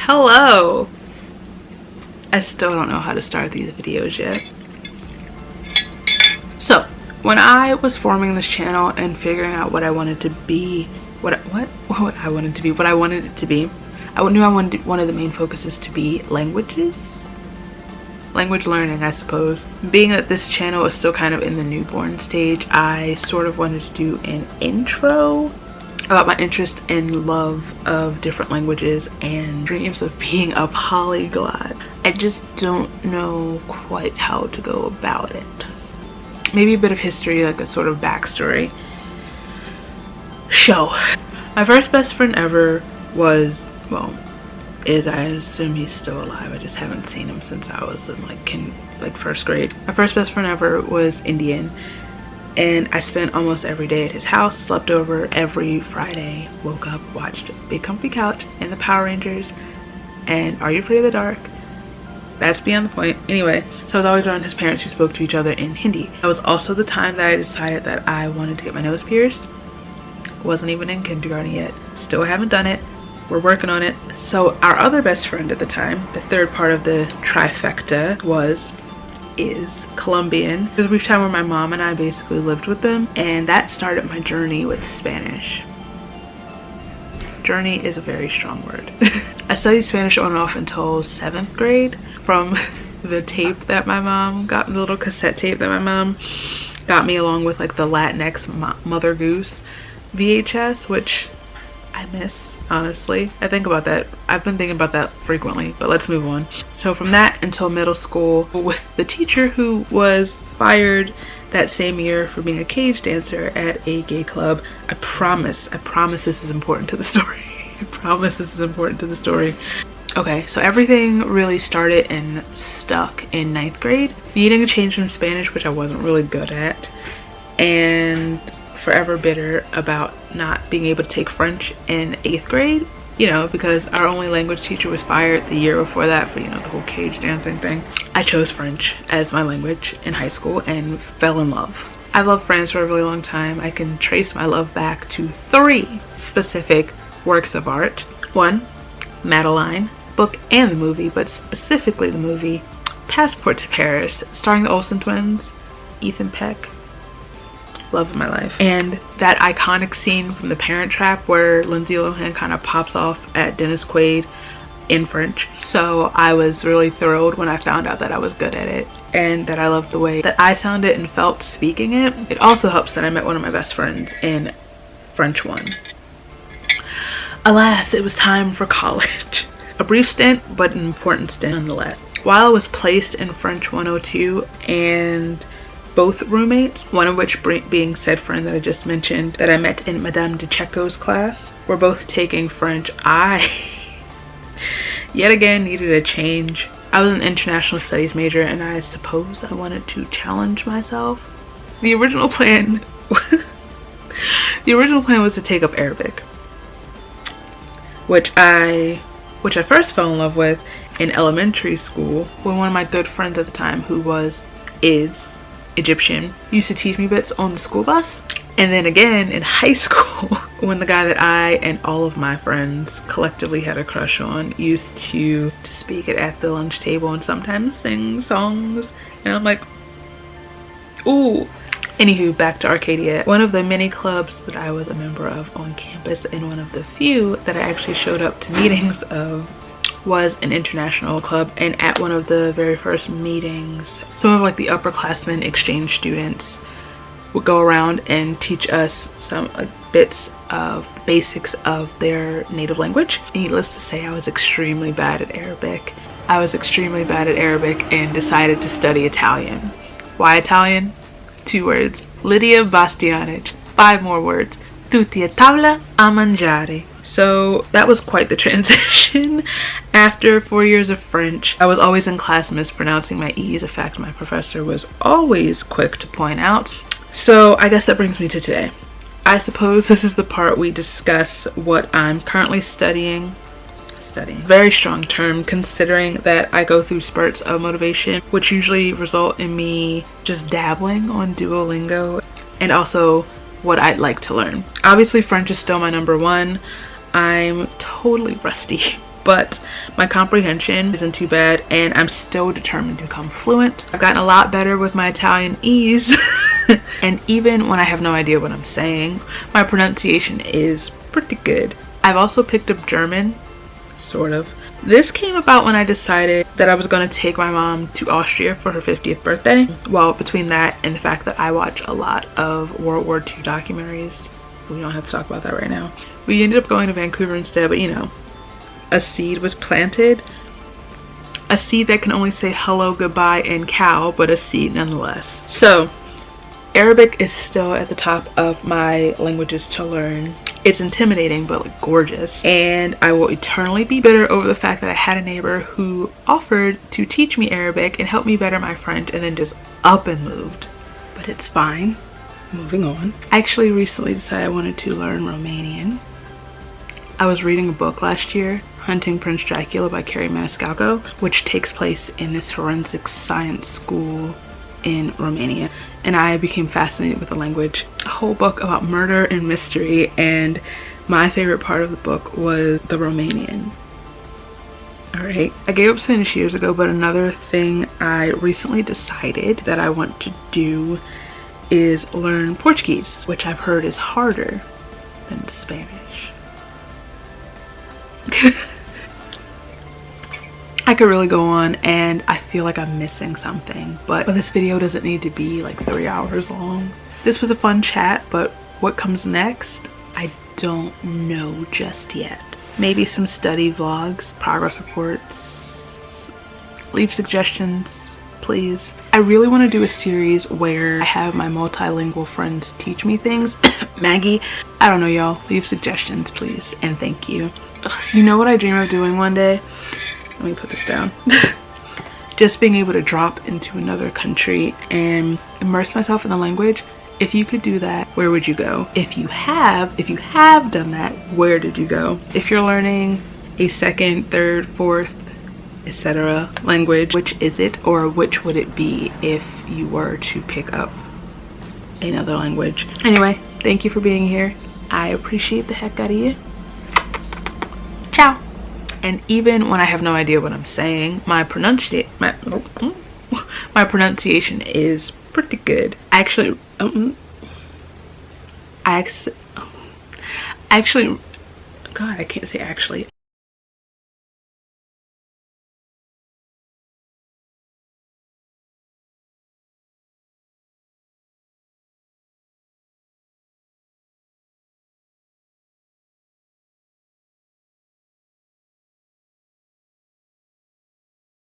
Hello! I still don't know how to start these videos yet. So, when I was forming this channel and figuring out what I wanted to be, what I wanted it to be, I knew I wanted one of the main focuses to be language learning, I suppose. Being that this channel is still kind of in the newborn stage, I sort of wanted to do an intro about my interest and love of different languages and dreams of being a polyglot. I just don't know quite how to go about it. Maybe a bit of history, like a sort of backstory. So, my first best friend ever was, well, I assume he's still alive. I just haven't seen him since I was in like first grade. My first best friend ever was Indian, and I spent almost every day at his house, slept over every Friday, woke up, watched Big Comfy Couch and the Power Rangers and Are You Afraid of the Dark? That's beyond the point. Anyway, so I was always around his parents who spoke to each other in Hindi. That was also the time that I decided that I wanted to get my nose pierced. Wasn't even in kindergarten yet. Still haven't done it. We're working on it. So our other best friend at the time, the third part of the trifecta, is Colombian. There was a brief time where my mom and I basically lived with them, and that started my journey with Spanish. Journey is a very strong word. I studied Spanish on and off until 7th grade from the tape that my mom got, the little cassette tape that my mom got me, along with like the Latinx Mother Goose VHS, which I miss. Honestly, I think about that. I've been thinking about that frequently, but let's move on. So from that until middle school, with the teacher who was fired that same year for being a cage dancer at a gay club. I promise this is important to the story. I promise this is important to the story. Okay, so everything really started and stuck in 9th grade. Needing a change from Spanish, which I wasn't really good at, and forever bitter about not being able to take French in 8th grade, you know, because our only language teacher was fired the year before that for, you know, the whole cage dancing thing. I chose French as my language in high school and fell in love. I loved French for a really long time. I can trace my love back to 3 specific works of art. 1, Madeline, book and the movie, but specifically the movie Passport to Paris, starring the Olsen twins, Ethan Peck. Love of my life. And that iconic scene from The Parent Trap where Lindsay Lohan kind of pops off at Dennis Quaid in French. So I was really thrilled when I found out that I was good at it and that I loved the way that I sounded and felt speaking it. It also helps that I met one of my best friends in French 1. Alas, it was time for college. A brief stint, but an important stint nonetheless. While I was placed in French 102 and both roommates, one of which being said friend that I just mentioned that I met in Madame de Checo's class, were both taking French. I yet again needed a change. I was an international studies major and I suppose I wanted to challenge myself. The original plan was to take up Arabic, which I first fell in love with in elementary school when one of my good friends at the time, who is Egyptian, used to teach me bits on the school bus. And then again in high school when the guy that I and all of my friends collectively had a crush on used to speak it at the lunch table and sometimes sing songs, and I'm like, ooh. Anywho, back to Arcadia. One of the many clubs that I was a member of on campus, and one of the few that I actually showed up to meetings of, was an international club. And at one of the very first meetings, some of like the upperclassmen exchange students would go around and teach us some bits of the basics of their native language. Needless to say, I was extremely bad at Arabic. And decided to study Italian. Why Italian? 2 words. Lydia Bastianich. 5 more words. Tutti a tavola a mangiare. So that was quite the transition. After 4 years of French, I was always in class mispronouncing my E's, a fact my professor was always quick to point out. So I guess that brings me to today. I suppose this is the part we discuss what I'm currently studying. Very strong term, considering that I go through spurts of motivation, which usually result in me just dabbling on Duolingo, and also what I'd like to learn. Obviously, French is still my number 1. I'm totally rusty, but my comprehension isn't too bad, and I'm still determined to become fluent. I've gotten a lot better with my Italian ease. And even when I have no idea what I'm saying, my pronunciation is pretty good. I've also picked up German, sort of. This came about when I decided that I was going to take my mom to Austria for her 50th birthday. Well, between that and the fact that I watch a lot of World War II documentaries, we don't have to talk about that right now. We ended up going to Vancouver instead, but you know, a seed was planted. A seed that can only say hello, goodbye, and cow, but a seed nonetheless. So, Arabic is still at the top of my languages to learn. It's intimidating, but like gorgeous. And I will eternally be bitter over the fact that I had a neighbor who offered to teach me Arabic and help me better my French, and then just up and moved. But it's fine. Moving on. I actually recently decided I wanted to learn Romanian. I was reading a book last year, Hunting Prince Dracula by Carrie Maniscalco, which takes place in this forensic science school in Romania, and I became fascinated with the language. A whole book about murder and mystery, and my favorite part of the book was the Romanian. Alright, I gave up Spanish years ago, but another thing I recently decided that I want to do is learn Portuguese, which I've heard is harder than Spanish. I could really go on, and I feel like I'm missing something, but this video doesn't need to be like 3 hours long. This was a fun chat, but what comes next, I don't know just yet. Maybe some study vlogs, progress reports. Leave suggestions, please. I really want to do a series where I have my multilingual friends teach me things. Maggie, I don't know, y'all. Leave suggestions, please, and thank you. Ugh, you know what I dream of doing one day? Let me put this down. Just being able to drop into another country and immerse myself in the language. If you could do that, where would you go? If you have done that, where did you go? If you're learning a second, third, fourth, etc. language, which is it, or which would it be if you were to pick up another language? Anyway, thank you for being here. I appreciate the heck out of you. Ciao. And even when I have no idea what I'm saying, my pronunciation is pretty good. Actually, God, I can't say actually.